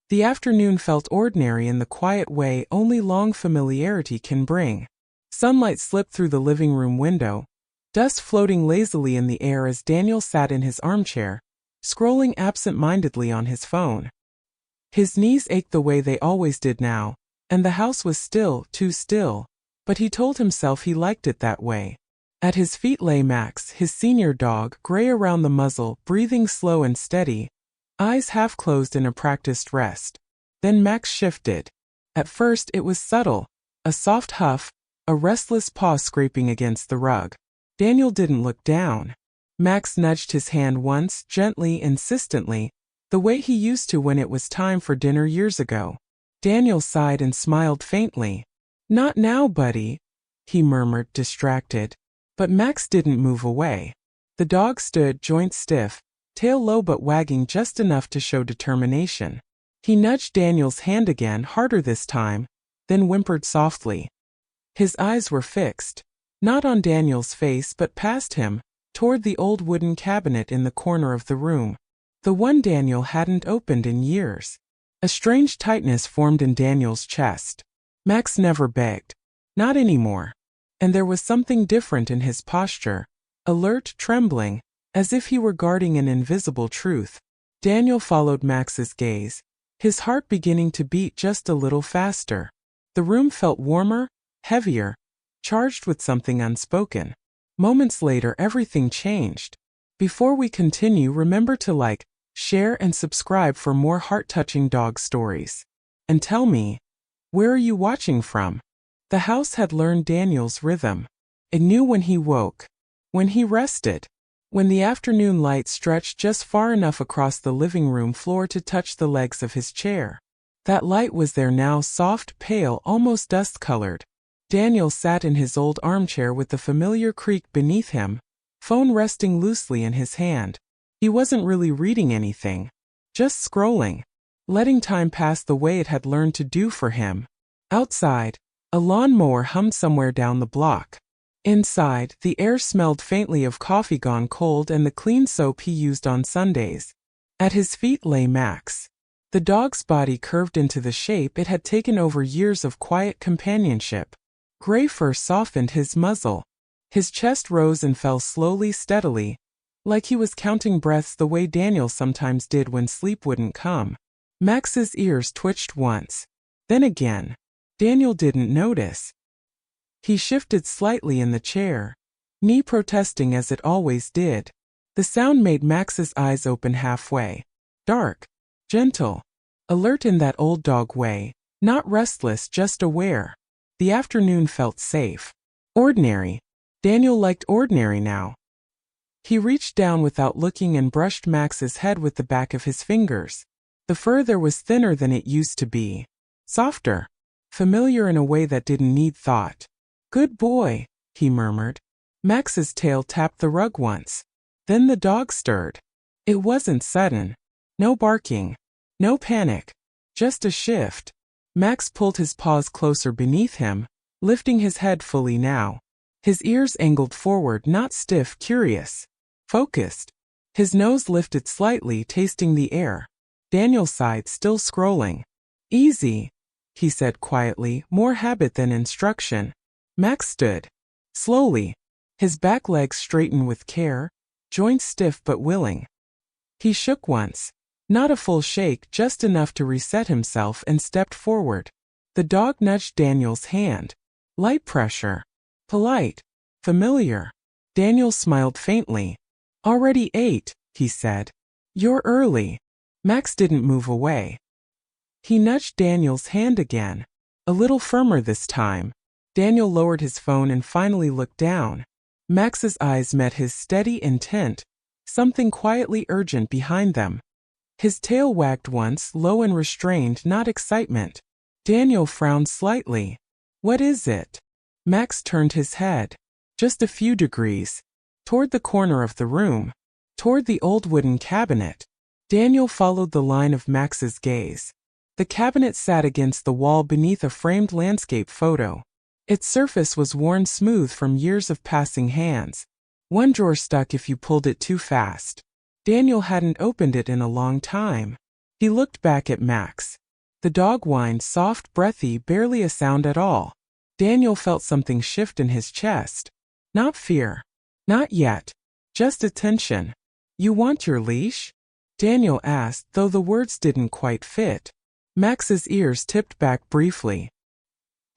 The afternoon felt ordinary in the quiet way only long familiarity can bring. Sunlight slipped through the living room window, dust floating lazily in the air as Daniel sat in his armchair, scrolling absent-mindedly on his phone. His knees ached the way they always did now, and the house was still, too still, but he told himself he liked it that way. At his feet lay Max, his senior dog, gray around the muzzle, breathing slow and steady, eyes half closed in a practiced rest. Then Max shifted. At first it was subtle, a soft huff, a restless paw scraping against the rug. Daniel didn't look down. Max nudged his hand once, gently, insistently, the way he used to when it was time for dinner years ago. Daniel sighed and smiled faintly. "Not now, buddy," he murmured, distracted. But Max didn't move away. The dog stood, joints stiff, tail low but wagging just enough to show determination. He nudged Daniel's hand again, harder this time, then whimpered softly. His eyes were fixed, not on Daniel's face but past him, toward the old wooden cabinet in the corner of the room. The one Daniel hadn't opened in years. A strange tightness formed in Daniel's chest. Max never begged. Not anymore. And there was something different in his posture, alert, trembling, as if he were guarding an invisible truth. Daniel followed Max's gaze, his heart beginning to beat just a little faster. The room felt warmer, heavier, charged with something unspoken. Moments later, everything changed. Before we continue, remember to like, share, and subscribe for more heart-touching dog stories. And tell me, where are you watching from? The house had learned Daniel's rhythm. It knew when he woke, when he rested, when the afternoon light stretched just far enough across the living room floor to touch the legs of his chair. That light was there now, soft, pale, almost dust-colored. Daniel sat in his old armchair with the familiar creak beneath him, phone resting loosely in his hand. He wasn't really reading anything, just scrolling, letting time pass the way it had learned to do for him. Outside, a lawnmower hummed somewhere down the block. Inside, the air smelled faintly of coffee gone cold and the clean soap he used on Sundays. At his feet lay Max. The dog's body curved into the shape it had taken over years of quiet companionship. Gray fur softened his muzzle. His chest rose and fell slowly, steadily, like he was counting breaths the way Daniel sometimes did when sleep wouldn't come. Max's ears twitched once. Then again. Daniel didn't notice. He shifted slightly in the chair, knee protesting as it always did. The sound made Max's eyes open halfway. Dark, gentle, alert in that old dog way, not restless, just aware. The afternoon felt safe. Ordinary. Daniel liked ordinary now. He reached down without looking and brushed Max's head with the back of his fingers. The fur there was thinner than it used to be. Softer. Familiar in a way that didn't need thought. "Good boy," he murmured. Max's tail tapped the rug once. Then the dog stirred. It wasn't sudden. No barking. No panic. Just a shift. Max pulled his paws closer beneath him, lifting his head fully now. His ears angled forward, not stiff, curious. Focused. His nose lifted slightly, tasting the air. Daniel sighed, still scrolling. "Easy," he said quietly, more habit than instruction. Max stood. Slowly. His back legs straightened with care, joints stiff but willing. He shook once. Not a full shake, just enough to reset himself, and stepped forward. The dog nudged Daniel's hand. Light pressure. Polite. Familiar. Daniel smiled faintly. "Already 8, he said. "You're early." Max didn't move away. He nudged Daniel's hand again. A little firmer this time. Daniel lowered his phone and finally looked down. Max's eyes met his, steady, intent, something quietly urgent behind them. His tail wagged once, low and restrained, not excitement. Daniel frowned slightly. "What is it?" Max turned his head. Just a few degrees. Toward the corner of the room. Toward the old wooden cabinet. Daniel followed the line of Max's gaze. The cabinet sat against the wall beneath a framed landscape photo. Its surface was worn smooth from years of passing hands. One drawer stuck if you pulled it too fast. Daniel hadn't opened it in a long time. He looked back at Max. The dog whined, soft, breathy, barely a sound at all. Daniel felt something shift in his chest. Not fear. Not yet. Just attention. You want your leash? Daniel asked, though the words didn't quite fit. Max's ears tipped back briefly.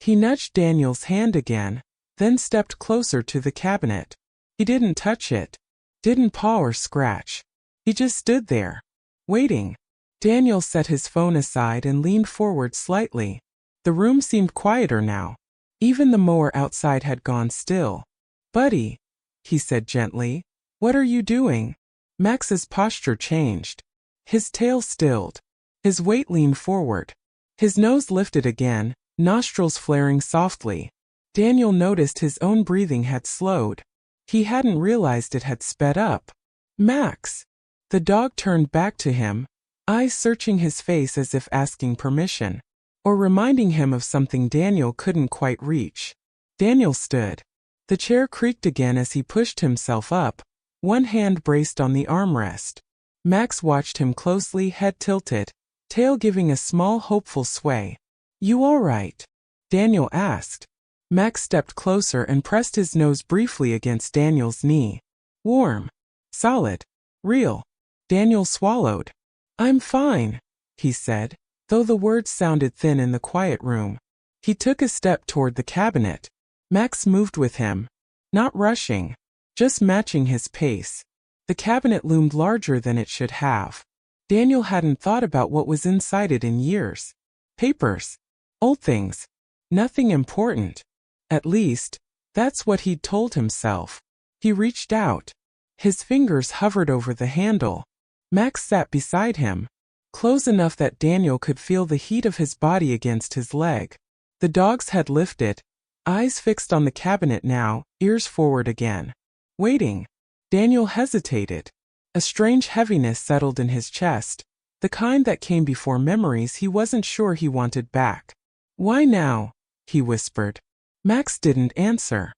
He nudged Daniel's hand again, then stepped closer to the cabinet. He didn't touch it. Didn't paw or scratch. He just stood there, waiting. Daniel set his phone aside and leaned forward slightly. The room seemed quieter now. Even the mower outside had gone still. Buddy, he said gently, what are you doing? Max's posture changed. His tail stilled. His weight leaned forward. His nose lifted again, nostrils flaring softly. Daniel noticed his own breathing had slowed. He hadn't realized it had sped up. Max! The dog turned back to him, eyes searching his face as if asking permission, or reminding him of something Daniel couldn't quite reach. Daniel stood. The chair creaked again as he pushed himself up, one hand braced on the armrest. Max watched him closely, head tilted, tail giving a small hopeful sway. You all right? Daniel asked. Max stepped closer and pressed his nose briefly against Daniel's knee. Warm. Solid. Real. Daniel swallowed. I'm fine, he said, though the words sounded thin in the quiet room. He took a step toward the cabinet. Max moved with him. Not rushing. Just matching his pace. The cabinet loomed larger than it should have. Daniel hadn't thought about what was inside it in years. Papers. Old things. Nothing important. At least, that's what he'd told himself. He reached out. His fingers hovered over the handle. Max sat beside him, close enough that Daniel could feel the heat of his body against his leg. The dog's head lifted, eyes fixed on the cabinet now, ears forward again. Waiting. Daniel hesitated. A strange heaviness settled in his chest, the kind that came before memories he wasn't sure he wanted back. Why now? He whispered. Max didn't answer.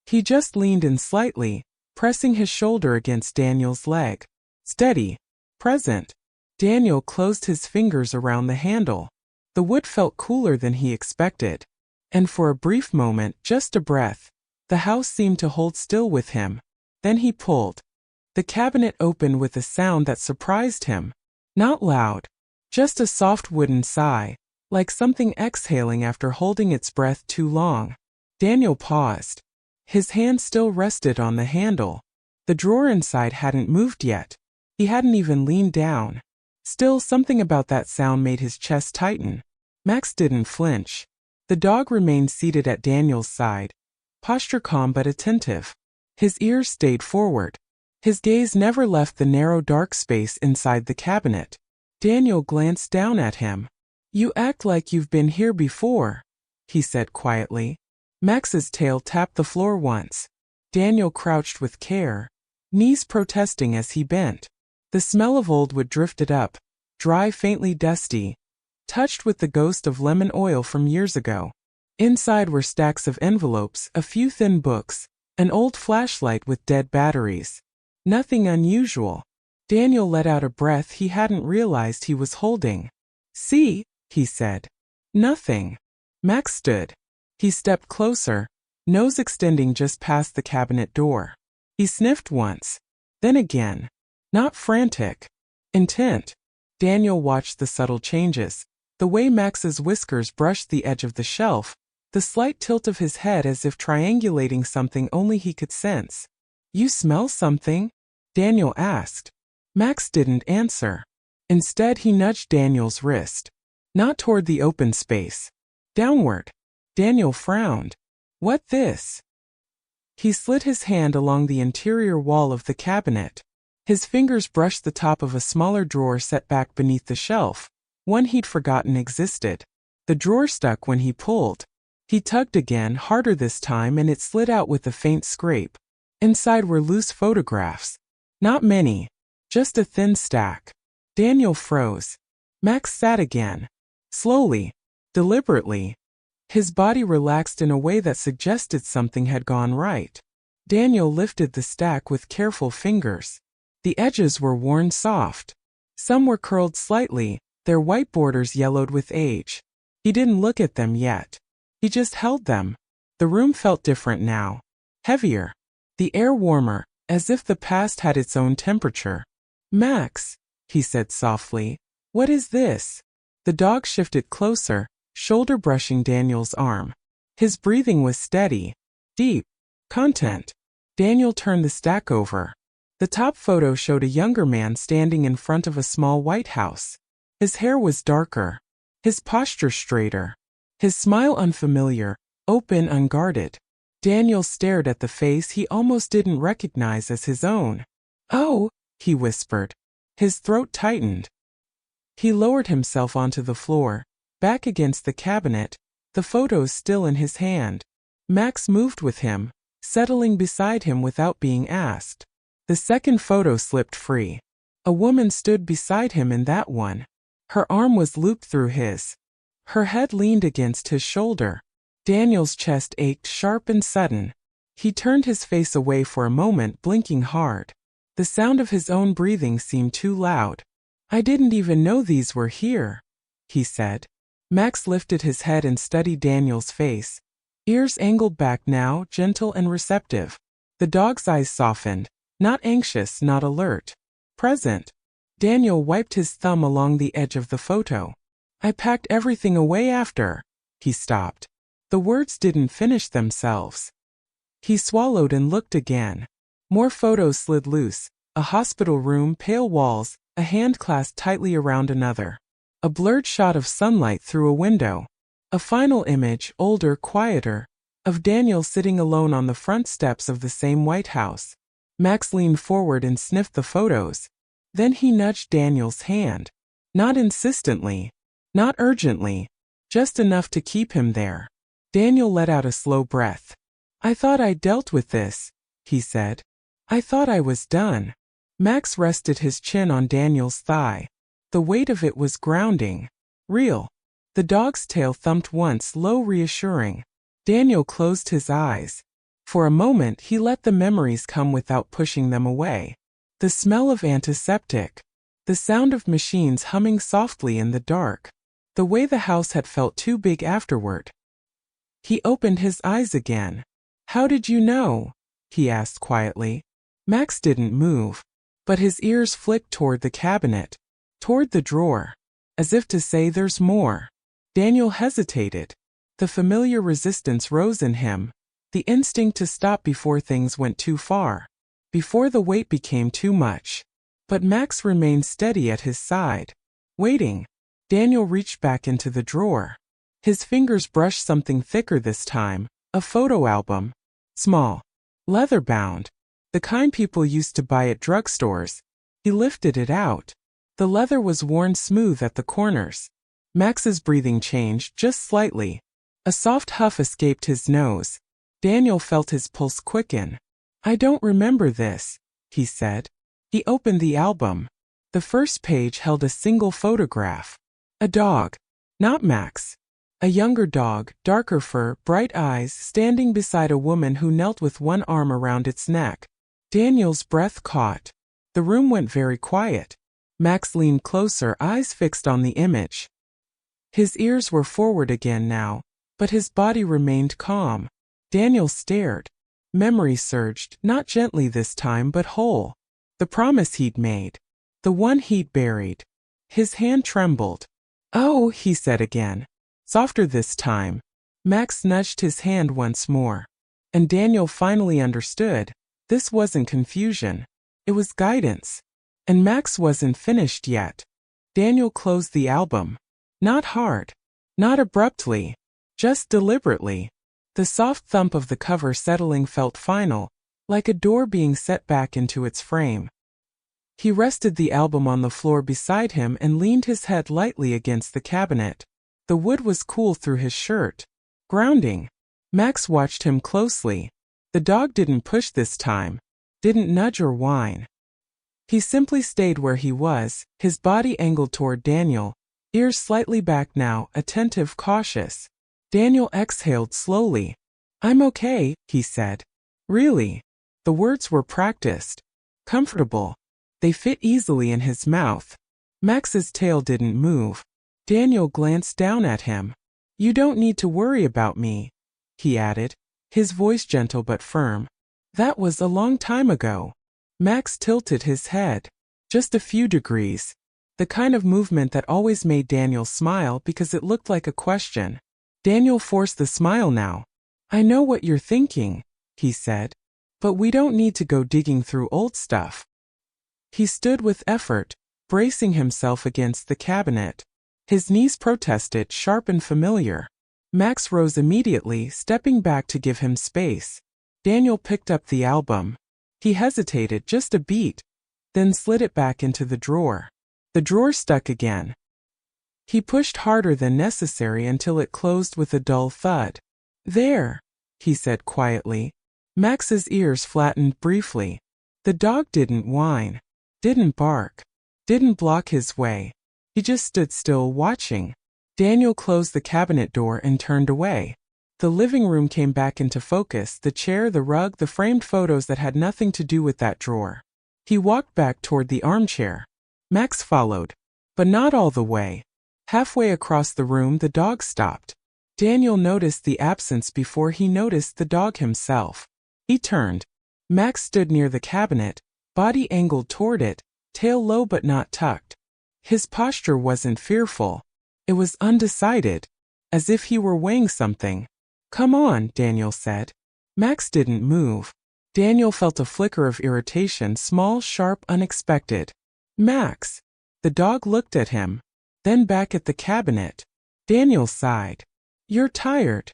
He just leaned in slightly, pressing his shoulder against Daniel's leg. Steady. Present. Daniel closed his fingers around the handle. The wood felt cooler than he expected. And for a brief moment, just a breath, the house seemed to hold still with him. Then he pulled. The cabinet opened with a sound that surprised him. Not loud. Just a soft wooden sigh, like something exhaling after holding its breath too long. Daniel paused. His hand still rested on the handle. The drawer inside hadn't moved yet. He hadn't even leaned down. Still, something about that sound made his chest tighten. Max didn't flinch. The dog remained seated at Daniel's side, posture calm but attentive. His ears stayed forward. His gaze never left the narrow dark space inside the cabinet. Daniel glanced down at him. You act like you've been here before, he said quietly. Max's tail tapped the floor once. Daniel crouched with care, knees protesting as he bent. The smell of old wood drifted up, dry, faintly dusty, touched with the ghost of lemon oil from years ago. Inside were stacks of envelopes, a few thin books, an old flashlight with dead batteries. Nothing unusual. Daniel let out a breath he hadn't realized he was holding. See, he said. Nothing. Max stood. He stepped closer, nose extending just past the cabinet door. He sniffed once, then again. Not frantic. Intent. Daniel watched the subtle changes. The way Max's whiskers brushed the edge of the shelf, the slight tilt of his head as if triangulating something only he could sense. You smell something? Daniel asked. Max didn't answer. Instead, he nudged Daniel's wrist. Not toward the open space. Downward. Daniel frowned. What this? He slid his hand along the interior wall of the cabinet. His fingers brushed the top of a smaller drawer set back beneath the shelf, one he'd forgotten existed. The drawer stuck when he pulled. He tugged again, harder this time, and it slid out with a faint scrape. Inside were loose photographs. Not many. Just a thin stack. Daniel froze. Max sat again. Slowly. Deliberately. His body relaxed in a way that suggested something had gone right. Daniel lifted the stack with careful fingers. The edges were worn soft. Some were curled slightly, their white borders yellowed with age. He didn't look at them yet. He just held them. The room felt different now. Heavier. The air warmer, as if the past had its own temperature. "Max," he said softly, "what is this?" The dog shifted closer, shoulder brushing Daniel's arm. His breathing was steady, deep. Content. Daniel turned the stack over. The top photo showed a younger man standing in front of a small white house. His hair was darker, his posture straighter, his smile unfamiliar, open, unguarded. Daniel stared at the face he almost didn't recognize as his own. "Oh," he whispered. His throat tightened. He lowered himself onto the floor, back against the cabinet, the photos still in his hand. Max moved with him, settling beside him without being asked. The second photo slipped free. A woman stood beside him in that one. Her arm was looped through his. Her head leaned against his shoulder. Daniel's chest ached sharp and sudden. He turned his face away for a moment, blinking hard. The sound of his own breathing seemed too loud. "I didn't even know these were here," he said. Max lifted his head and studied Daniel's face. Ears angled back now, gentle and receptive. The dog's eyes softened, not anxious, not alert. Present. Daniel wiped his thumb along the edge of the photo. "I packed everything away after." He stopped. The words didn't finish themselves. He swallowed and looked again. More photos slid loose. A hospital room, pale walls, a hand clasped tightly around another. A blurred shot of sunlight through a window. A final image, older, quieter, of Daniel sitting alone on the front steps of the same White House. Max leaned forward and sniffed the photos. Then he nudged Daniel's hand. Not insistently, not urgently, just enough to keep him there. Daniel let out a slow breath. "I thought I'd dealt with this," he said. "I thought I was done." Max rested his chin on Daniel's thigh. The weight of it was grounding. Real. The dog's tail thumped once, low, reassuring. Daniel closed his eyes. For a moment he let the memories come without pushing them away. The smell of antiseptic. The sound of machines humming softly in the dark. The way the house had felt too big afterward. He opened his eyes again. "How did you know?" he asked quietly. Max didn't move, but his ears flicked toward the cabinet, toward the drawer, as if to say there's more. Daniel hesitated. The familiar resistance rose in him, the instinct to stop before things went too far, before the weight became too much. But Max remained steady at his side, waiting. Daniel reached back into the drawer. His fingers brushed something thicker this time, a photo album. Small. Leather-bound. The kind people used to buy at drugstores. He lifted it out. The leather was worn smooth at the corners. Max's breathing changed just slightly. A soft huff escaped his nose. Daniel felt his pulse quicken. "I don't remember this," he said. He opened the album. The first page held a single photograph. A dog. Not Max. A younger dog, darker fur, bright eyes, standing beside a woman who knelt with one arm around its neck. Daniel's breath caught. The room went very quiet. Max leaned closer, eyes fixed on the image. His ears were forward again now, but his body remained calm. Daniel stared. Memory surged, not gently this time but whole. The promise he'd made. The one he'd buried. His hand trembled. "Oh," he said again. Softer this time. Max nudged his hand once more. And Daniel finally understood. This wasn't confusion. It was guidance. And Max wasn't finished yet. Daniel closed the album. Not hard. Not abruptly. Just deliberately. The soft thump of the cover settling felt final, like a door being set back into its frame. He rested the album on the floor beside him and leaned his head lightly against the cabinet. The wood was cool through his shirt. Grounding. Max watched him closely. The dog didn't push this time. Didn't nudge or whine. He simply stayed where he was, his body angled toward Daniel, ears slightly back now, attentive, cautious. Daniel exhaled slowly. "I'm okay," he said. Really. The words were practiced. Comfortable. They fit easily in his mouth. Max's tail didn't move. Daniel glanced down at him. "You don't need to worry about me," he added, his voice gentle but firm. "That was a long time ago." Max tilted his head. Just a few degrees. The kind of movement that always made Daniel smile because it looked like a question. Daniel forced the smile now. "I know what you're thinking," he said. "But we don't need to go digging through old stuff." He stood with effort, bracing himself against the cabinet. His knees protested, sharp and familiar. Max rose immediately, stepping back to give him space. Daniel picked up the album. He hesitated just a beat, then slid it back into the drawer. The drawer stuck again. He pushed harder than necessary until it closed with a dull thud. "There," he said quietly. Max's ears flattened briefly. The dog didn't whine, didn't bark, didn't block his way. He just stood still, watching. Daniel closed the cabinet door and turned away. The living room came back into focus, the chair, the rug, the framed photos that had nothing to do with that drawer. He walked back toward the armchair. Max followed, but not all the way. Halfway across the room, the dog stopped. Daniel noticed the absence before he noticed the dog himself. He turned. Max stood near the cabinet, body angled toward it, tail low but not tucked. His posture wasn't fearful. It was undecided, as if he were weighing something. "Come on," Daniel said. Max didn't move. Daniel felt a flicker of irritation, small, sharp, unexpected. "Max!" The dog looked at him, then back at the cabinet. Daniel sighed. "You're tired,"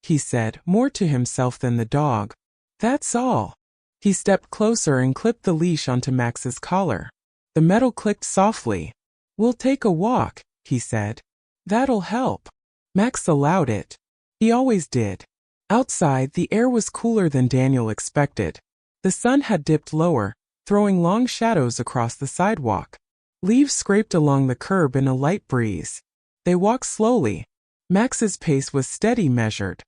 he said, more to himself than the dog. "That's all." He stepped closer and clipped the leash onto Max's collar. The metal clicked softly. "We'll take a walk," he said. "That'll help." Max allowed it. He always did. Outside, the air was cooler than Daniel expected. The sun had dipped lower, throwing long shadows across the sidewalk. Leaves scraped along the curb in a light breeze. They walked slowly. Max's pace was steady, measured.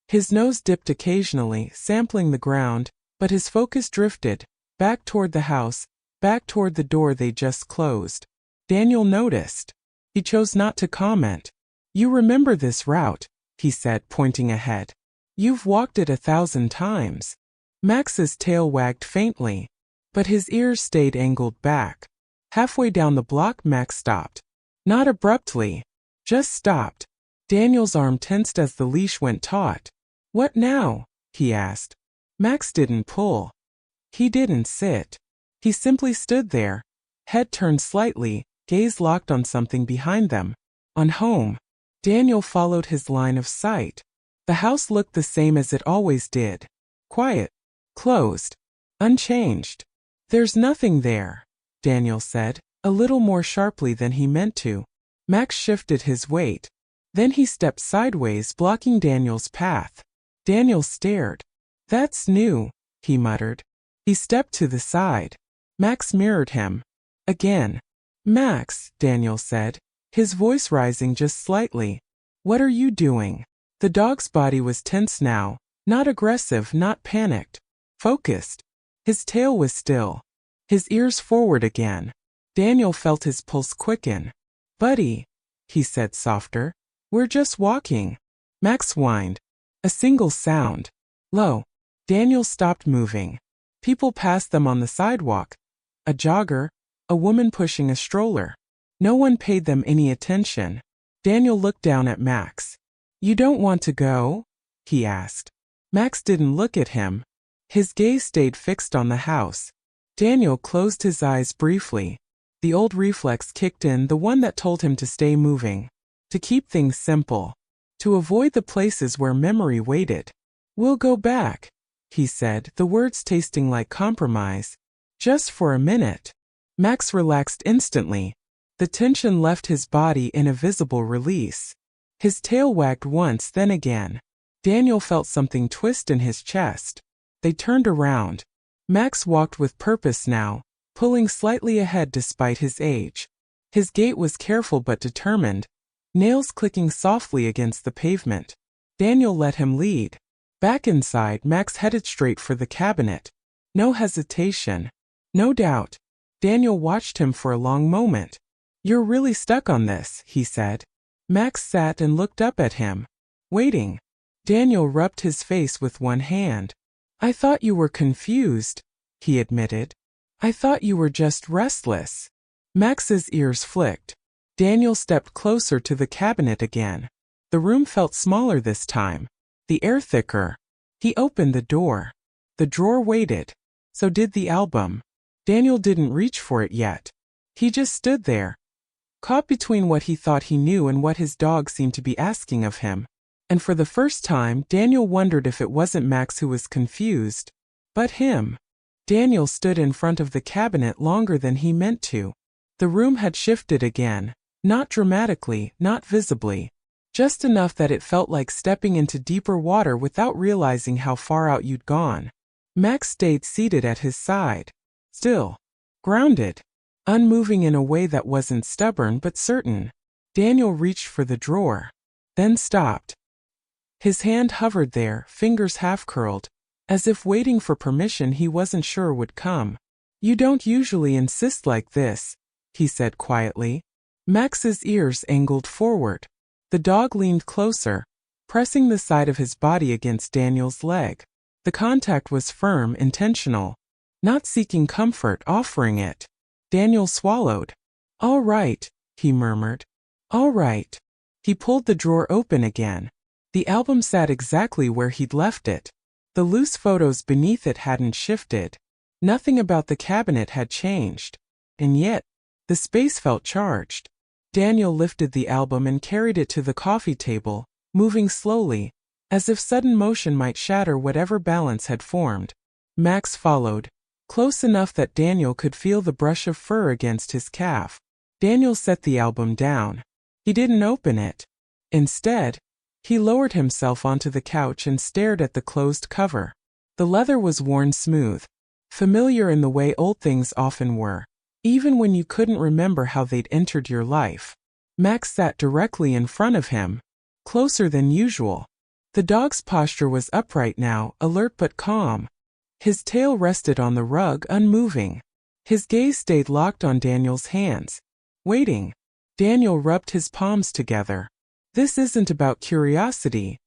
His nose dipped occasionally, sampling the ground, but his focus drifted, back toward the house, back toward the door they just closed. Daniel noticed. He chose not to comment. "You remember this route," he said, pointing ahead. "You've walked it 1,000 times." Max's tail wagged faintly, but his ears stayed angled back. Halfway down the block, Max stopped. Not abruptly, just stopped. Daniel's arm tensed as the leash went taut. "What now?" he asked. Max didn't pull. He didn't sit. He simply stood there, head turned slightly, gaze locked on something behind them. On home. Daniel followed his line of sight. The house looked the same as it always did. Quiet. Closed. Unchanged. "There's nothing there," Daniel said, a little more sharply than he meant to. Max shifted his weight. Then he stepped sideways, blocking Daniel's path. Daniel stared. "That's new," he muttered. He stepped to the side. Max mirrored him. Again. "Max," Daniel said, his voice rising just slightly. "What are you doing?" The dog's body was tense now, not aggressive, not panicked. Focused. His tail was still. His ears forward again. Daniel felt his pulse quicken. "Buddy," he said softer, "we're just walking." Max whined. A single sound. Low. Daniel stopped moving. People passed them on the sidewalk. A jogger, a woman pushing a stroller. No one paid them any attention. Daniel looked down at Max. "You don't want to go?" he asked. Max didn't look at him. His gaze stayed fixed on the house. Daniel closed his eyes briefly. The old reflex kicked in, the one that told him to stay moving. To keep things simple. To avoid the places where memory waited. "We'll go back," he said, the words tasting like compromise. "Just for a minute." Max relaxed instantly. The tension left his body in a visible release. His tail wagged once, then again. Daniel felt something twist in his chest. They turned around. Max walked with purpose now, pulling slightly ahead despite his age. His gait was careful but determined, nails clicking softly against the pavement. Daniel let him lead. Back inside, Max headed straight for the cabinet. No hesitation. No doubt. Daniel watched him for a long moment. You're really stuck on this, he said. Max sat and looked up at him, waiting. Daniel rubbed his face with one hand. I thought you were confused, he admitted. I thought you were just restless. Max's ears flicked. Daniel stepped closer to the cabinet again. The room felt smaller this time, the air thicker. He opened the door. The drawer waited. So did the album. Daniel didn't reach for it yet. He just stood there, caught between what he thought he knew and what his dog seemed to be asking of him. And for the first time, Daniel wondered if it wasn't Max who was confused, but him. Daniel stood in front of the cabinet longer than he meant to. The room had shifted again, not dramatically, not visibly, just enough that it felt like stepping into deeper water without realizing how far out you'd gone. Max stayed seated at his side, still, grounded, unmoving in a way that wasn't stubborn but certain. Daniel reached for the drawer, then stopped. His hand hovered there, fingers half-curled, as if waiting for permission he wasn't sure would come. You don't usually insist like this, he said quietly. Max's ears angled forward. The dog leaned closer, pressing the side of his body against Daniel's leg. The contact was firm, intentional, not seeking comfort, offering it. Daniel swallowed. All right, he murmured. All right. He pulled the drawer open again. The album sat exactly where he'd left it. The loose photos beneath it hadn't shifted. Nothing about the cabinet had changed. And yet, the space felt charged. Daniel lifted the album and carried it to the coffee table, moving slowly, as if sudden motion might shatter whatever balance had formed. Max followed, close enough that Daniel could feel the brush of fur against his calf. Daniel set the album down. He didn't open it. Instead, he lowered himself onto the couch and stared at the closed cover. The leather was worn smooth, familiar in the way old things often were, even when you couldn't remember how they'd entered your life. Max sat directly in front of him, closer than usual. The dog's posture was upright now, alert but calm. His tail rested on the rug, unmoving. His gaze stayed locked on Daniel's hands, waiting. Daniel rubbed his palms together. This isn't about curiosity,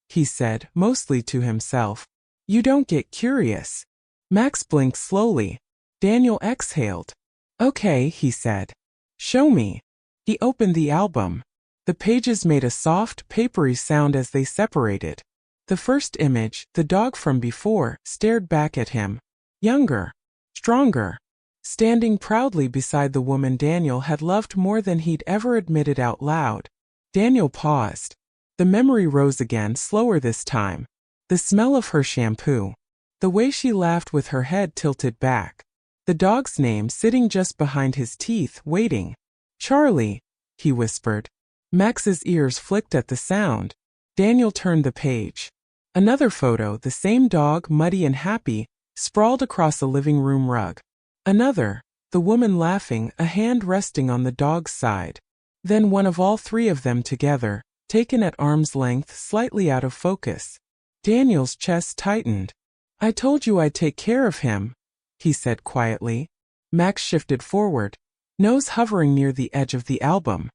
he said, mostly to himself. You don't get curious. Max blinked slowly. Daniel exhaled. Okay, he said. Show me. He opened the album. The pages made a soft, papery sound as they separated. The first image, the dog from before, stared back at him. Younger. Stronger. Standing proudly beside the woman Daniel had loved more than he'd ever admitted out loud. Daniel paused. The memory rose again, slower this time. The smell of her shampoo. The way she laughed with her head tilted back. The dog's name sitting just behind his teeth, waiting. Charlie, he whispered. Max's ears flicked at the sound. Daniel turned the page. Another photo, the same dog, muddy and happy, sprawled across the living room rug. Another, the woman laughing, a hand resting on the dog's side. Then one of all three of them together, taken at arm's length, slightly out of focus. Daniel's chest tightened. I told you I'd take care of him, he said quietly. Max shifted forward, nose hovering near the edge of the album.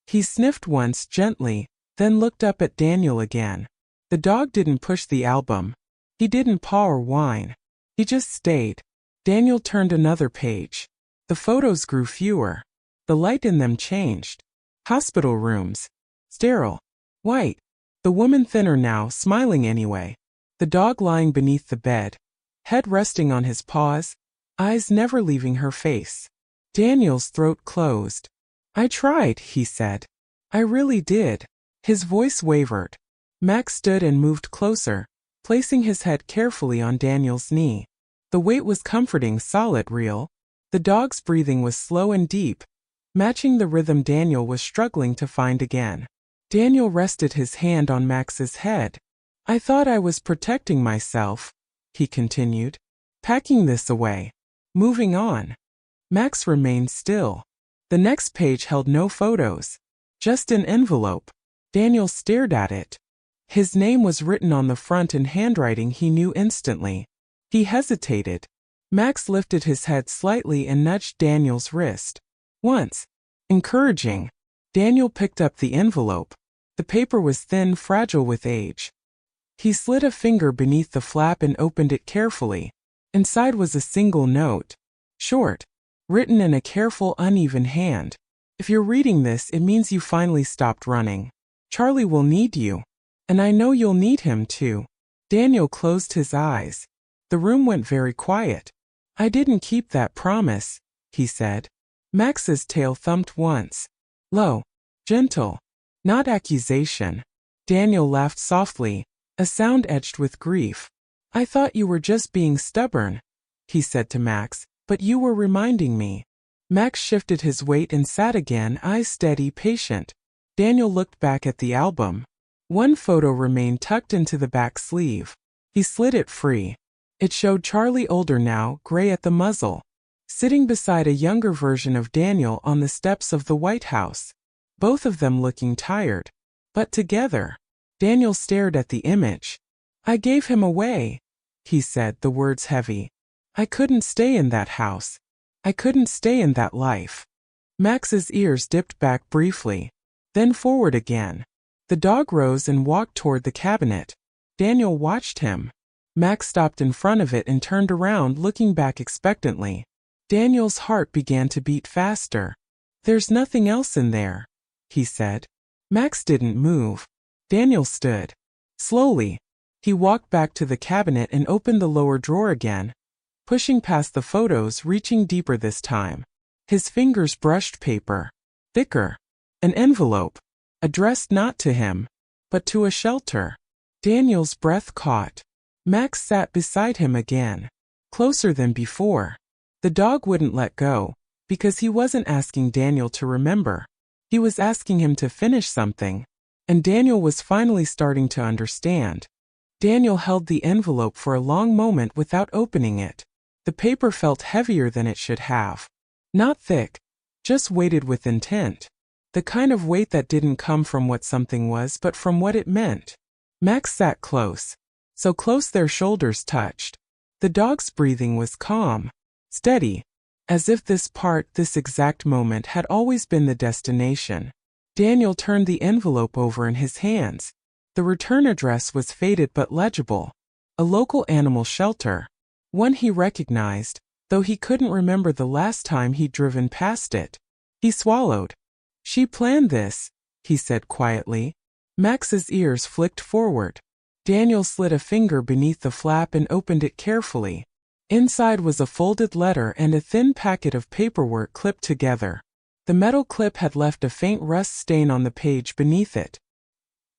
He sniffed once gently, then looked up at Daniel again. The dog didn't push the album. He didn't paw or whine. He just stayed. Daniel turned another page. The photos grew fewer. The light in them changed. Hospital rooms. Sterile. White. The woman thinner now, smiling anyway. The dog lying beneath the bed, head resting on his paws, eyes never leaving her face. Daniel's throat closed. I tried, he said. I really did. His voice wavered. Max stood and moved closer, placing his head carefully on Daniel's knee. The weight was comforting, solid, real. The dog's breathing was slow and deep, matching the rhythm Daniel was struggling to find again. Daniel rested his hand on Max's head. I thought I was protecting myself, he continued, packing this away, moving on. Max remained still. The next page held no photos, just an envelope. Daniel stared at it. His name was written on the front in handwriting he knew instantly. He hesitated. Max lifted his head slightly and nudged Daniel's wrist. Once. Encouraging. Daniel picked up the envelope. The paper was thin, fragile with age. He slid a finger beneath the flap and opened it carefully. Inside was a single note. Short. Written in a careful, uneven hand. If you're reading this, it means you finally stopped running. Charlie will need you. And I know you'll need him too. Daniel closed his eyes. The room went very quiet. I didn't keep that promise, he said. Max's tail thumped once. Low. Gentle. Not accusation. Daniel laughed softly, a sound edged with grief. I thought you were just being stubborn, he said to Max, but you were reminding me. Max shifted his weight and sat again, eyes steady, patient. Daniel looked back at the album. One photo remained tucked into the back sleeve. He slid it free. It showed Charlie older now, gray at the muzzle, sitting beside a younger version of Daniel on the steps of the White House. Both of them looking tired. But together. Daniel stared at the image. I gave him away, he said, the words heavy. I couldn't stay in that house. I couldn't stay in that life. Max's ears dipped back briefly, then forward again. The dog rose and walked toward the cabinet. Daniel watched him. Max stopped in front of it and turned around, looking back expectantly. Daniel's heart began to beat faster. There's nothing else in there, he said. Max didn't move. Daniel stood. Slowly. He walked back to the cabinet and opened the lower drawer again, pushing past the photos, reaching deeper this time. His fingers brushed paper. Thicker. An envelope. Addressed not to him, but to a shelter. Daniel's breath caught. Max sat beside him again. Closer than before. The dog wouldn't let go, because he wasn't asking Daniel to remember. He was asking him to finish something. And Daniel was finally starting to understand. Daniel held the envelope for a long moment without opening it. The paper felt heavier than it should have. Not thick, just weighted with intent. The kind of weight that didn't come from what something was, but from what it meant. Max sat close. So close their shoulders touched. The dog's breathing was calm, steady, as if this exact moment had always been the destination. Daniel turned the envelope over in his hands. The return address was faded but legible. A local animal shelter. One he recognized, though he couldn't remember the last time he'd driven past it. He swallowed. She planned this, he said quietly. Max's ears flicked forward. Daniel slid a finger beneath the flap and opened it carefully. Inside was a folded letter and a thin packet of paperwork clipped together. The metal clip had left a faint rust stain on the page beneath it.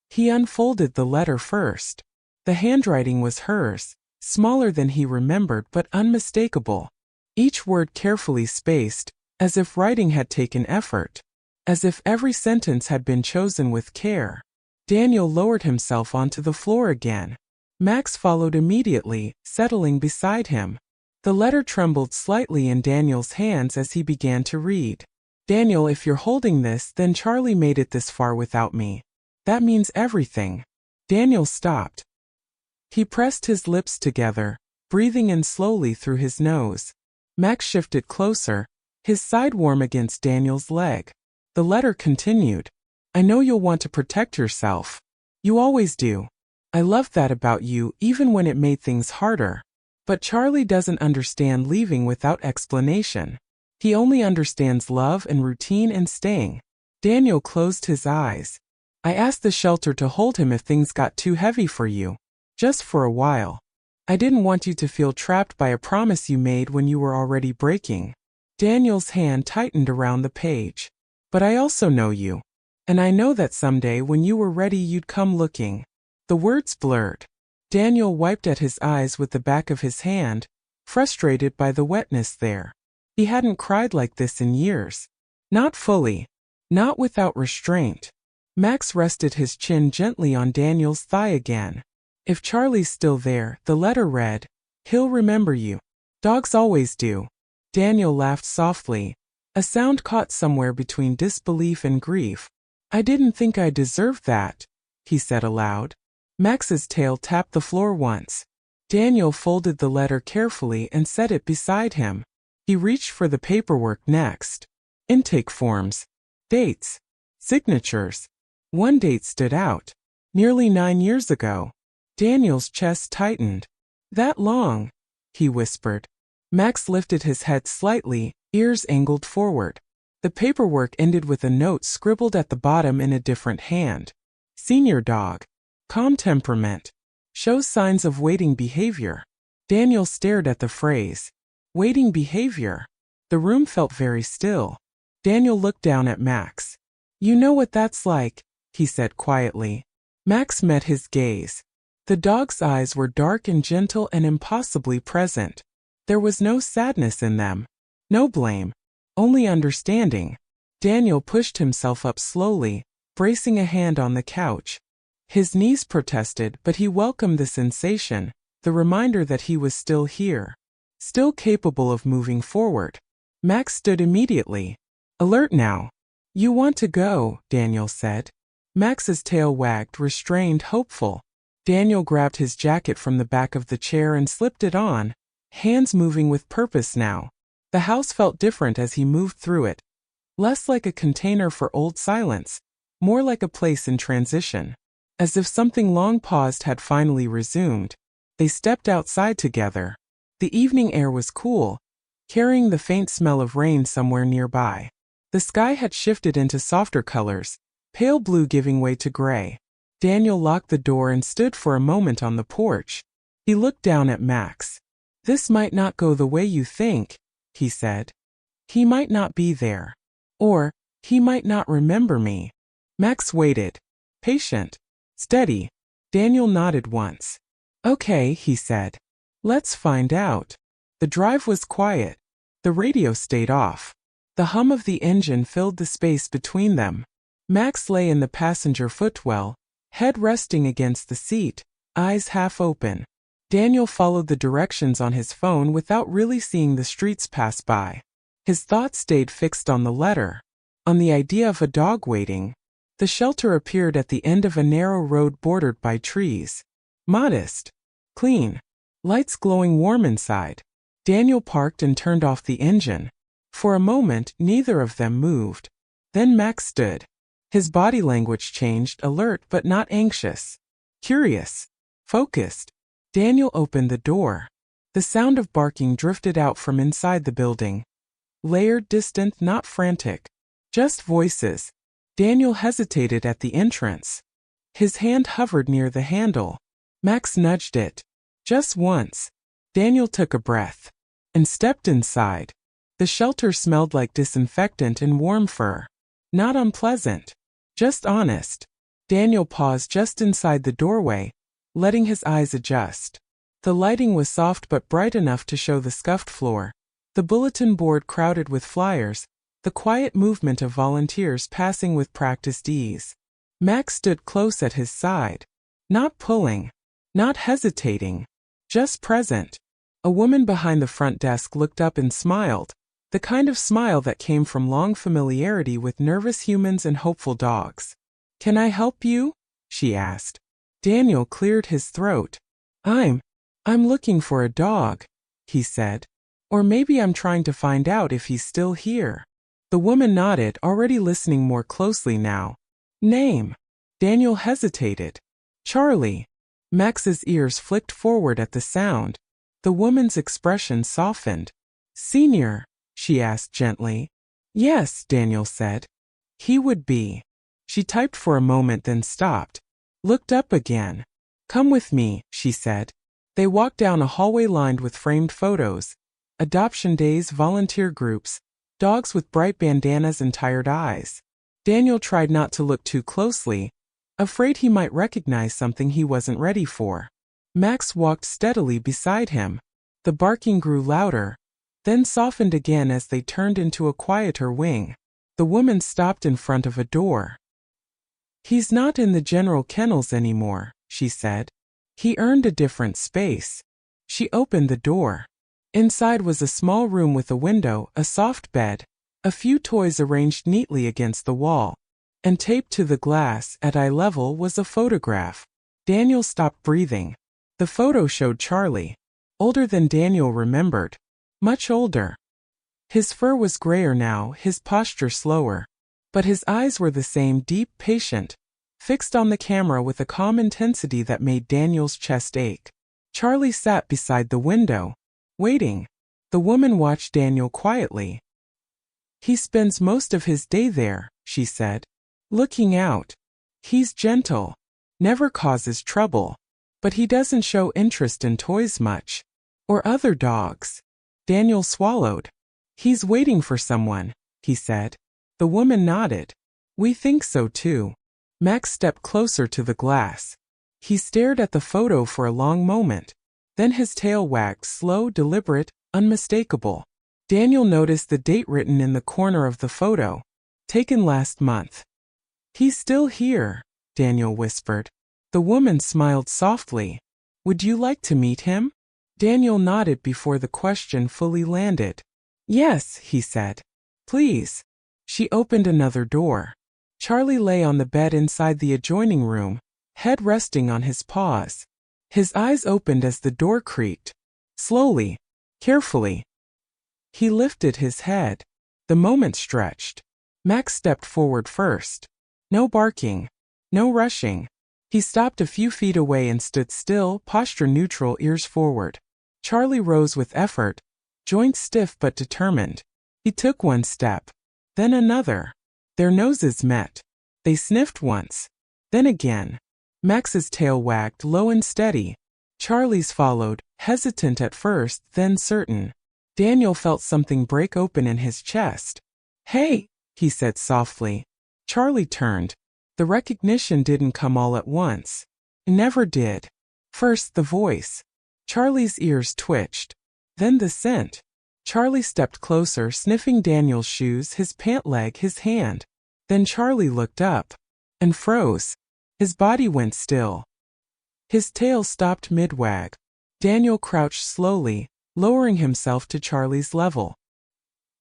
He unfolded the letter first. The handwriting was hers, smaller than he remembered but unmistakable. Each word carefully spaced, as if writing had taken effort. As if every sentence had been chosen with care. Daniel lowered himself onto the floor again. Max followed immediately, settling beside him. The letter trembled slightly in Daniel's hands as he began to read. Daniel, if you're holding this, then Charlie made it this far without me. That means everything. Daniel stopped. He pressed his lips together, breathing in slowly through his nose. Max shifted closer, his side warm against Daniel's leg. The letter continued. I know you'll want to protect yourself. You always do. I love that about you, even when it made things harder. But Charlie doesn't understand leaving without explanation. He only understands love and routine and staying. Daniel closed his eyes. I asked the shelter to hold him if things got too heavy for you. Just for a while. I didn't want you to feel trapped by a promise you made when you were already breaking. Daniel's hand tightened around the page. But I also know you. And I know that someday when you were ready you'd come looking. The words blurred. Daniel wiped at his eyes with the back of his hand, frustrated by the wetness there. He hadn't cried like this in years. Not fully. Not without restraint. Max rested his chin gently on Daniel's thigh again. If Charlie's still there, the letter read, he'll remember you. Dogs always do. Daniel laughed softly. A sound caught somewhere between disbelief and grief. I didn't think I deserved that, he said aloud. Max's tail tapped the floor once. Daniel folded the letter carefully and set it beside him. He reached for the paperwork next. Intake forms. Dates. Signatures. One date stood out. Nearly 9 years ago. Daniel's chest tightened. That long? He whispered. Max lifted his head slightly, ears angled forward. The paperwork ended with a note scribbled at the bottom in a different hand. Senior dog. Calm temperament. Shows signs of waiting behavior. Daniel stared at the phrase. Waiting behavior. The room felt very still. Daniel looked down at Max. You know what that's like, he said quietly. Max met his gaze. The dog's eyes were dark and gentle and impossibly present. There was no sadness in them. No blame. Only understanding. Daniel pushed himself up slowly, bracing a hand on the couch. His knees protested, but he welcomed the sensation, the reminder that he was still here. Still capable of moving forward. Max stood immediately. Alert now. You want to go, Daniel said. Max's tail wagged, restrained, hopeful. Daniel grabbed his jacket from the back of the chair and slipped it on, hands moving with purpose now. The house felt different as he moved through it. Less like a container for old silence, more like a place in transition. As if something long paused had finally resumed. They stepped outside together. The evening air was cool, carrying the faint smell of rain somewhere nearby. The sky had shifted into softer colors, pale blue giving way to gray. Daniel locked the door and stood for a moment on the porch. He looked down at Max. This might not go the way you think, he said. He might not be there. Or, he might not remember me. Max waited. Patient. Steady. Daniel nodded once. Okay, he said. Let's find out. The drive was quiet. The radio stayed off. The hum of the engine filled the space between them. Max lay in the passenger footwell, head resting against the seat, eyes half open. Daniel followed the directions on his phone without really seeing the streets pass by. His thoughts stayed fixed on the letter, on the idea of a dog waiting. The shelter appeared at the end of a narrow road bordered by trees. Modest. Clean. Lights glowing warm inside. Daniel parked and turned off the engine. For a moment, neither of them moved. Then Max stood. His body language changed, alert but not anxious. Curious. Focused. Daniel opened the door. The sound of barking drifted out from inside the building. Layered, distant, not frantic. Just voices. Daniel hesitated at the entrance. His hand hovered near the handle. Max nudged it. Just once. Daniel took a breath. And stepped inside. The shelter smelled like disinfectant and warm fur. Not unpleasant. Just honest. Daniel paused just inside the doorway, letting his eyes adjust. The lighting was soft but bright enough to show the scuffed floor, the bulletin board crowded with flyers, the quiet movement of volunteers passing with practiced ease. Max stood close at his side. Not pulling. Not hesitating. Just present. A woman behind the front desk looked up and smiled, the kind of smile that came from long familiarity with nervous humans and hopeful dogs. Can I help you? She asked. Daniel cleared his throat. I'm looking for a dog, he said. Or maybe I'm trying to find out if he's still here. The woman nodded, already listening more closely now. Name? Daniel hesitated. Charlie. Max's ears flicked forward at the sound. The woman's expression softened. Senior? She asked gently. Yes, Daniel said. He would be. She typed for a moment then stopped. Looked up again. Come with me, she said. They walked down a hallway lined with framed photos. Adoption days, volunteer groups, dogs with bright bandanas and tired eyes. Daniel tried not to look too closely, afraid he might recognize something he wasn't ready for. Max walked steadily beside him. The barking grew louder, then softened again as they turned into a quieter wing. The woman stopped in front of a door. He's not in the general kennels anymore, she said. He earned a different space. She opened the door. Inside was a small room with a window, a soft bed, a few toys arranged neatly against the wall, and taped to the glass at eye level was a photograph. Daniel stopped breathing. The photo showed Charlie. Older than Daniel remembered. Much older. His fur was grayer now, his posture slower. But his eyes were the same, deep, patient, fixed on the camera with a calm intensity that made Daniel's chest ache. Charlie sat beside the window, waiting. The woman watched Daniel quietly. "He spends most of his day there," she said, looking out. "He's gentle, never causes trouble, but he doesn't show interest in toys much. Or other dogs." Daniel swallowed. "He's waiting for someone," he said. The woman nodded. "We think so too." Max stepped closer to the glass. He stared at the photo for a long moment. Then his tail wagged, slow, deliberate, unmistakable. Daniel noticed the date written in the corner of the photo. Taken last month. "He's still here," Daniel whispered. The woman smiled softly. "Would you like to meet him?" Daniel nodded before the question fully landed. "Yes," he said. "Please." She opened another door. Charlie lay on the bed inside the adjoining room, head resting on his paws. His eyes opened as the door creaked. Slowly, carefully. He lifted his head. The moment stretched. Max stepped forward first. No barking. No rushing. He stopped a few feet away and stood still, posture neutral, ears forward. Charlie rose with effort, joints stiff but determined. He took one step. Then another. Their noses met. They sniffed once. Then again. Max's tail wagged low and steady. Charlie's followed, hesitant at first, then certain. Daniel felt something break open in his chest. "Hey," he said softly. Charlie turned. The recognition didn't come all at once. It never did. First the voice. Charlie's ears twitched. Then the scent. Charlie stepped closer, sniffing Daniel's shoes, his pant leg, his hand. Then Charlie looked up. And froze. His body went still. His tail stopped mid-wag. Daniel crouched slowly, lowering himself to Charlie's level.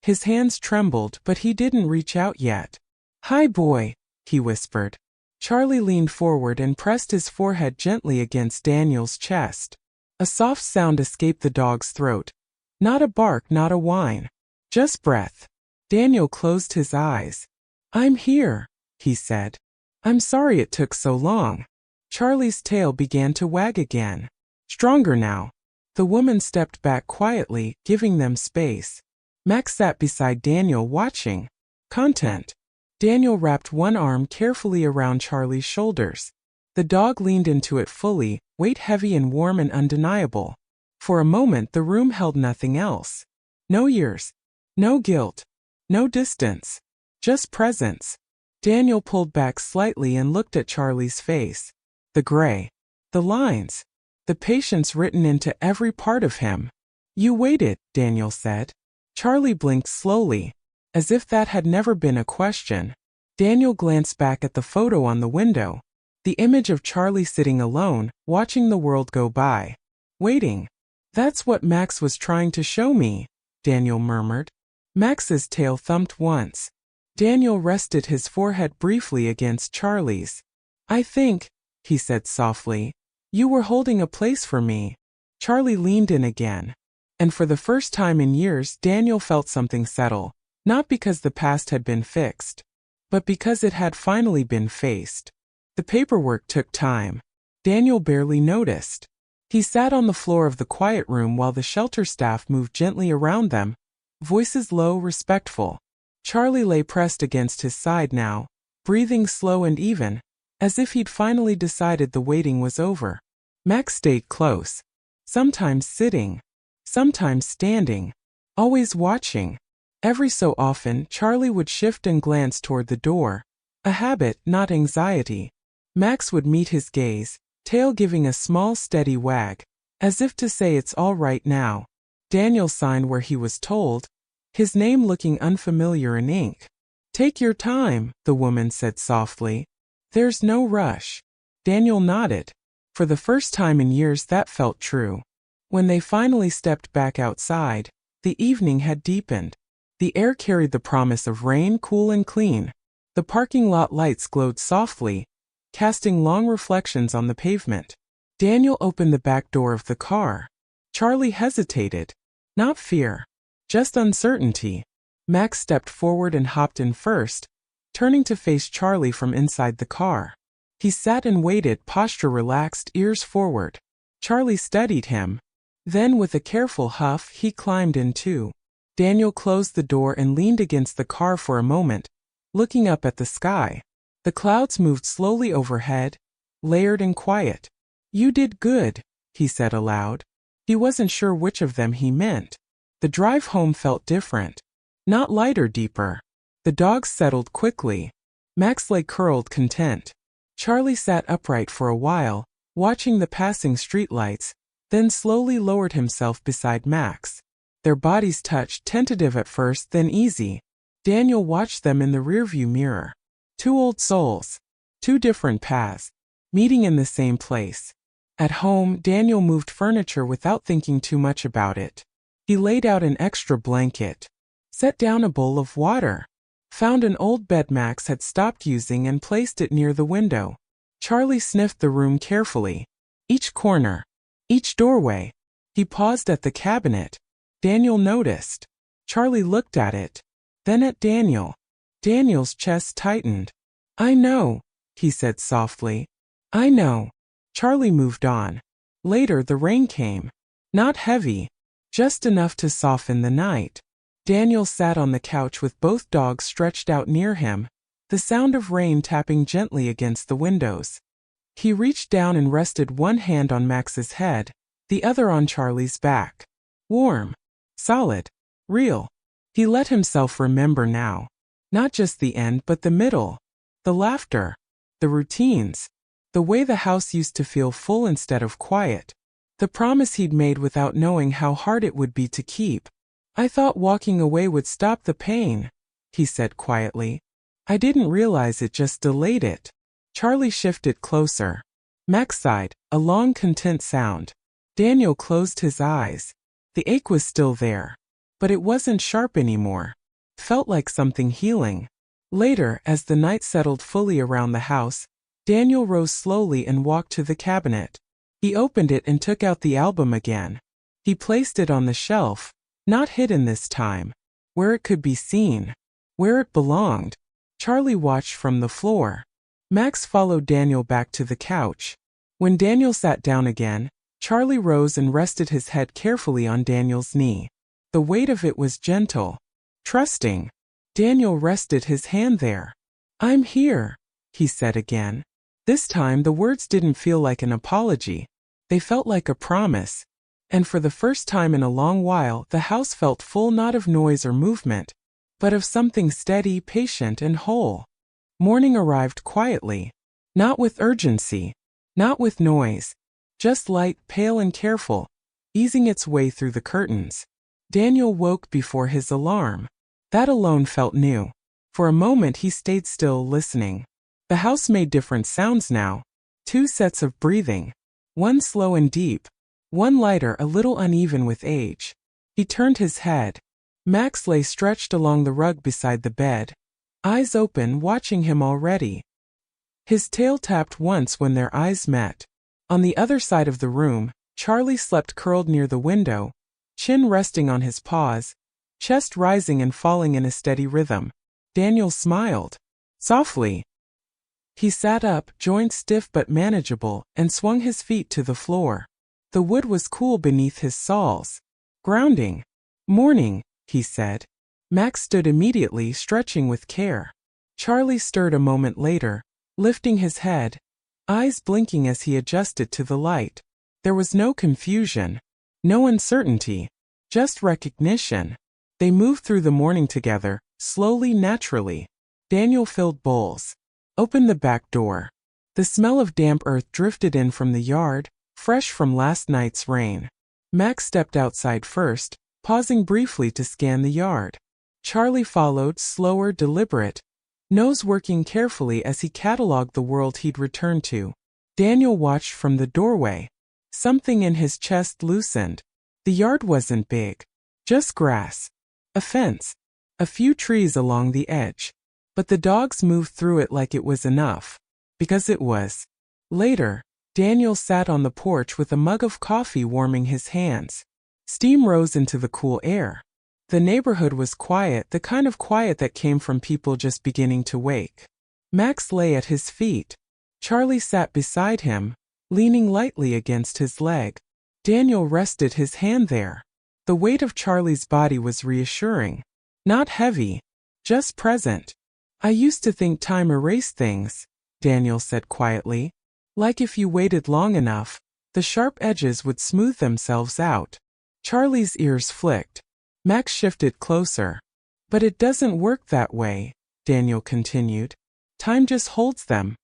His hands trembled, but he didn't reach out yet. "Hi, boy," he whispered. Charlie leaned forward and pressed his forehead gently against Daniel's chest. A soft sound escaped the dog's throat. Not a bark, not a whine. Just breath. Daniel closed his eyes. "I'm here," he said. "I'm sorry it took so long." Charlie's tail began to wag again. Stronger now. The woman stepped back quietly, giving them space. Max sat beside Daniel, watching. Content. Daniel wrapped one arm carefully around Charlie's shoulders. The dog leaned into it fully, weight heavy and warm and undeniable. For a moment the room held nothing else. No years. No guilt. No distance. Just presence. Daniel pulled back slightly and looked at Charlie's face. The gray. The lines. The patience written into every part of him. "You waited," Daniel said. Charlie blinked slowly, as if that had never been a question. Daniel glanced back at the photo on the window. The image of Charlie sitting alone, watching the world go by. Waiting. "That's what Max was trying to show me," Daniel murmured. Max's tail thumped once. Daniel rested his forehead briefly against Charlie's. "I think," he said softly, "you were holding a place for me." Charlie leaned in again. And for the first time in years, Daniel felt something settle, not because the past had been fixed, but because it had finally been faced. The paperwork took time. Daniel barely noticed. He sat on the floor of the quiet room while the shelter staff moved gently around them, voices low, respectful. Charlie lay pressed against his side now, breathing slow and even, as if he'd finally decided the waiting was over. Max stayed close, sometimes sitting, sometimes standing, always watching. Every so often, Charlie would shift and glance toward the door, a habit, not anxiety. Max would meet his gaze, tail giving a small steady wag, as if to say it's all right now. Daniel signed where he was told, his name looking unfamiliar in ink. "Take your time," the woman said softly. "There's no rush." Daniel nodded. For the first time in years that felt true. When they finally stepped back outside, the evening had deepened. The air carried the promise of rain, cool and clean. The parking lot lights glowed softly, casting long reflections on the pavement. Daniel opened the back door of the car. Charlie hesitated. Not fear. Just uncertainty. Max stepped forward and hopped in first, turning to face Charlie from inside the car. He sat and waited, posture relaxed, ears forward. Charlie studied him. Then with a careful huff, he climbed in too. Daniel closed the door and leaned against the car for a moment, looking up at the sky. The clouds moved slowly overhead, layered and quiet. "You did good," he said aloud. He wasn't sure which of them he meant. The drive home felt different. Not lighter, deeper. The dogs settled quickly. Max lay curled, content. Charlie sat upright for a while, watching the passing streetlights, then slowly lowered himself beside Max. Their bodies touched, tentative at first, then easy. Daniel watched them in the rearview mirror. Two old souls. Two different paths. Meeting in the same place. At home, Daniel moved furniture without thinking too much about it. He laid out an extra blanket. Set down a bowl of water. Found an old bed Max had stopped using and placed it near the window. Charlie sniffed the room carefully. Each corner. Each doorway. He paused at the cabinet. Daniel noticed. Charlie looked at it. Then at Daniel. Daniel's chest tightened. "I know," he said softly. "I know." Charlie moved on. Later the rain came. Not heavy. Just enough to soften the night. Daniel sat on the couch with both dogs stretched out near him, the sound of rain tapping gently against the windows. He reached down and rested one hand on Max's head, the other on Charlie's back. Warm. Solid. Real. He let himself remember now. Not just the end but the middle. The laughter. The routines. The way the house used to feel full instead of quiet. The promise he'd made without knowing how hard it would be to keep. "I thought walking away would stop the pain," he said quietly. "I didn't realize it just delayed it." Charlie shifted closer. Max sighed, a long, content sound. Daniel closed his eyes. The ache was still there. But it wasn't sharp anymore. Felt like something healing. Later, as the night settled fully around the house, Daniel rose slowly and walked to the cabinet. He opened it and took out the album again. He placed it on the shelf, not hidden this time, where it could be seen, where it belonged. Charlie watched from the floor. Max followed Daniel back to the couch. When Daniel sat down again, Charlie rose and rested his head carefully on Daniel's knee. The weight of it was gentle, trusting. Daniel rested his hand there. "I'm here," he said again. This time the words didn't feel like an apology. They felt like a promise. And for the first time in a long while, the house felt full not of noise or movement, but of something steady, patient, and whole. Morning arrived quietly. Not with urgency. Not with noise. Just light, pale and careful, easing its way through the curtains. Daniel woke before his alarm. That alone felt new. For a moment he stayed still, listening. The house made different sounds now. Two sets of breathing. One slow and deep. One lighter, a little uneven with age. He turned his head. Max lay stretched along the rug beside the bed, eyes open, watching him already. His tail tapped once when their eyes met. On the other side of the room, Charlie slept curled near the window, chin resting on his paws, chest rising and falling in a steady rhythm. Daniel smiled. Softly. He sat up, joints stiff but manageable, and swung his feet to the floor. The wood was cool beneath his soles. Grounding. "Morning," he said. Max stood immediately, stretching with care. Charlie stirred a moment later, lifting his head, eyes blinking as he adjusted to the light. There was no confusion, no uncertainty, just recognition. They moved through the morning together, slowly, naturally. Daniel filled bowls, opened the back door. The smell of damp earth drifted in from the yard, fresh from last night's rain. Max stepped outside first, pausing briefly to scan the yard. Charlie followed, slower, deliberate, nose working carefully as he catalogued the world he'd returned to. Daniel watched from the doorway. Something in his chest loosened. The yard wasn't big. Just grass. A fence. A few trees along the edge. But the dogs moved through it like it was enough. Because it was. Later, Daniel sat on the porch with a mug of coffee warming his hands. Steam rose into the cool air. The neighborhood was quiet, the kind of quiet that came from people just beginning to wake. Max lay at his feet. Charlie sat beside him, leaning lightly against his leg. Daniel rested his hand there. The weight of Charlie's body was reassuring. Not heavy, just present. I used to think time erased things, Daniel said quietly. Like if you waited long enough, the sharp edges would smooth themselves out. Charlie's ears flicked. Max shifted closer. But it doesn't work that way, Daniel continued. Time just holds them.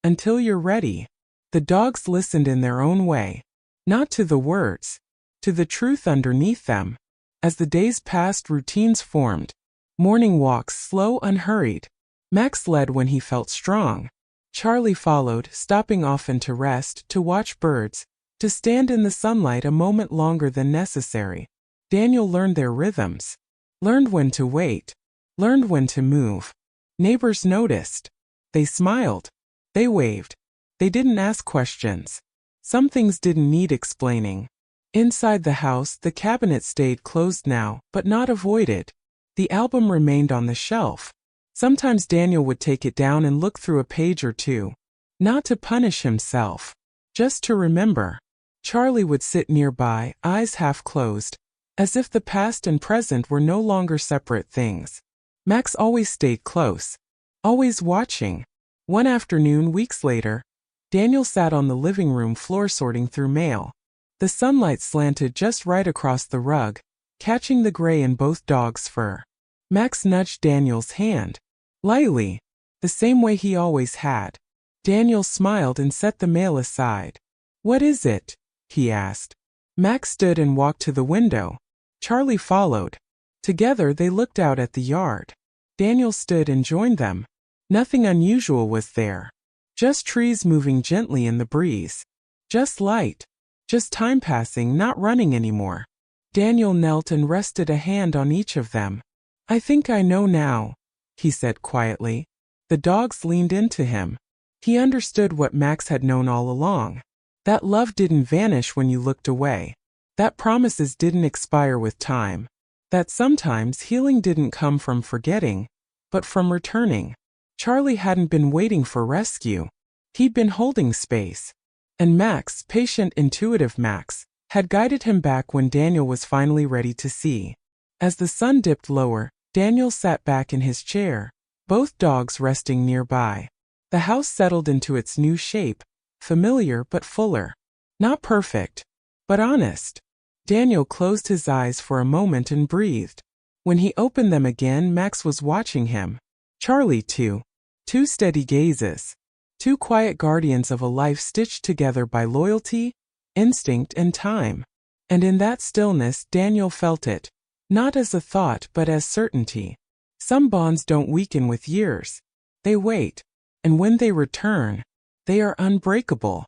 Until you're ready. The dogs listened in their own way. Not to the words. To the truth underneath them. As the days passed, routines formed. Morning walks, slow, unhurried. Max led when he felt strong. Charlie followed, stopping often to rest, to watch birds, to stand in the sunlight a moment longer than necessary. Daniel learned their rhythms. Learned when to wait. Learned when to move. Neighbors noticed. They smiled. They waved. They didn't ask questions. Some things didn't need explaining. Inside the house, the cabinet stayed closed now, but not avoided. The album remained on the shelf. Sometimes Daniel would take it down and look through a page or two. Not to punish himself. Just to remember. Charlie would sit nearby, eyes half closed, as if the past and present were no longer separate things. Max always stayed close. Always watching. One afternoon, weeks later, Daniel sat on the living room floor sorting through mail. The sunlight slanted just right across the rug, catching the gray in both dogs' fur. Max nudged Daniel's hand. Lightly. The same way he always had. Daniel smiled and set the mail aside. What is it? He asked. Max stood and walked to the window. Charlie followed. Together they looked out at the yard. Daniel stood and joined them. Nothing unusual was there. Just trees moving gently in the breeze. Just light. Just time passing, not running anymore. Daniel knelt and rested a hand on each of them. I think I know now, he said quietly. The dogs leaned into him. He understood what Max had known all along. That love didn't vanish when you looked away. That promises didn't expire with time. That sometimes healing didn't come from forgetting, but from returning. Charlie hadn't been waiting for rescue. He'd been holding space. And Max, patient, intuitive Max, had guided him back when Daniel was finally ready to see. As the sun dipped lower, Daniel sat back in his chair, both dogs resting nearby. The house settled into its new shape, familiar but fuller. Not perfect, but honest. Daniel closed his eyes for a moment and breathed. When he opened them again, Max was watching him. Charlie too. Two steady gazes. Two quiet guardians of a life stitched together by loyalty, instinct, and time. And in that stillness, Daniel felt it. Not as a thought, but as certainty. Some bonds don't weaken with years. They wait. And when they return, they are unbreakable.